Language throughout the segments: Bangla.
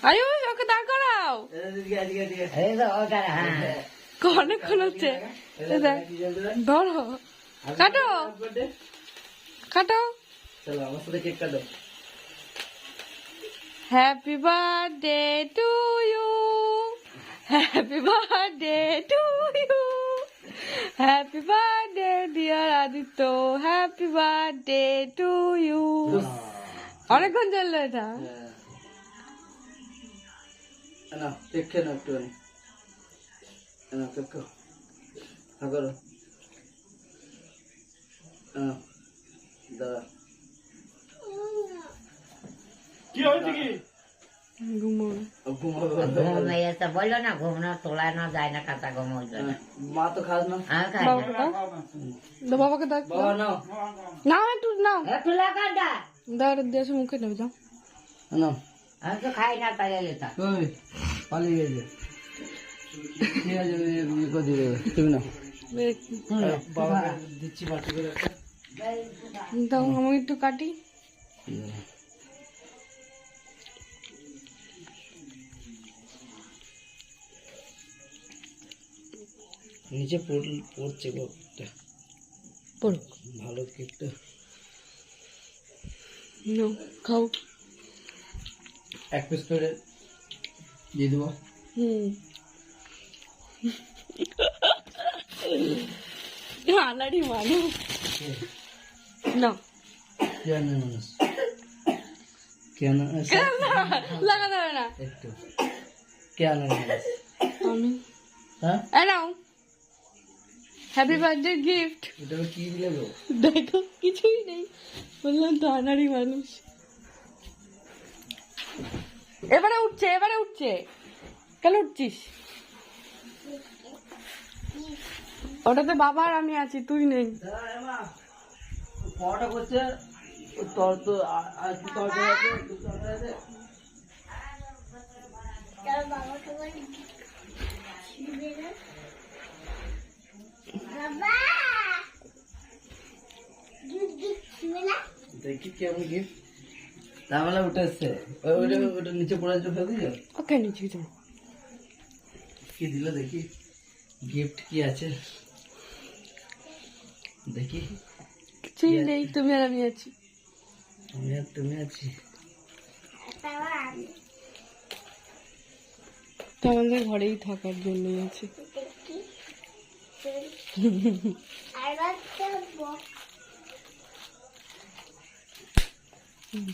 আরে ওই ওকে দাঁড় করাও। অনেকক্ষণ হচ্ছে। ধরো, কাটো কাটো। চলো আমার সাথে কেক কাটো। Happy birthday to you, happy birthday to you, happy birthday dear Aditya, happy birthday to you. অনেকক্ষণ চললো এটা। না কেক খেয়ে নাও একটুখানি। না কেক খাও, হা করো। দাদা কি হয়েছে কি? বললো না ঘুমনো তোলা না যায় না, কাঁচা ঘুম হইলো না। মা তো খাস না। আমি খাই না। বাবাকে দেখ, বাবা নাও নাও একটু নাও, একটু লাগাটা দাঁড় দিয়ে মুখে নেবে যাও। নাও। আমি তো খাই না, তাই লেতা ওই পালিয়ে গেছে। ঠিক আছে ইয়ে করে দিয়ে দেবে, তুমি নাও। বাবা দিচ্ছি বাটি করে একটা। দাও আমি একটু কাটি। নিচে পড়ছে কেকটা, পড়ুক, ভালো কেকটা। নাও খাও। এক পিস করে দিয়ে দেবো। আনাড়ি মানুষ না, কেন মানুষ কেন লাগা যাবে না। একটু কেন মানুষ আমি হ্যাঁ নাও, হ্যাপি বার্থডে গিফট। এটা কি দিলে গো? দেখো কিছুই নেই, বললাম তো আনাড়ি মানুষ। এবারে উঠছে, এবারে উঠছে। কেন উঠছিস? ওটাতে বাবা আর আমি আছি, তুই নেই। পড়াটা করছে তোর তো আর কি তরকারি আছে, তরকারি আছে। দেখি কেমন গিফট। তাহলে ওটা এসছে, ওটা নিচে পড়ে আছে, ফেলে দিও। ওকে নিচে যাও। কি দিল দেখি, গিফট কি আছে দেখি। কিছুই নেই, তুমি আর আমি আছি। আমি আর তুমি আছি। তো আমাদের ঘরেই থাকার জন্যই আছে।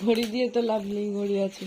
ঘড়ি দিয়ে তো লাভ নেই, ঘড়ি আছে।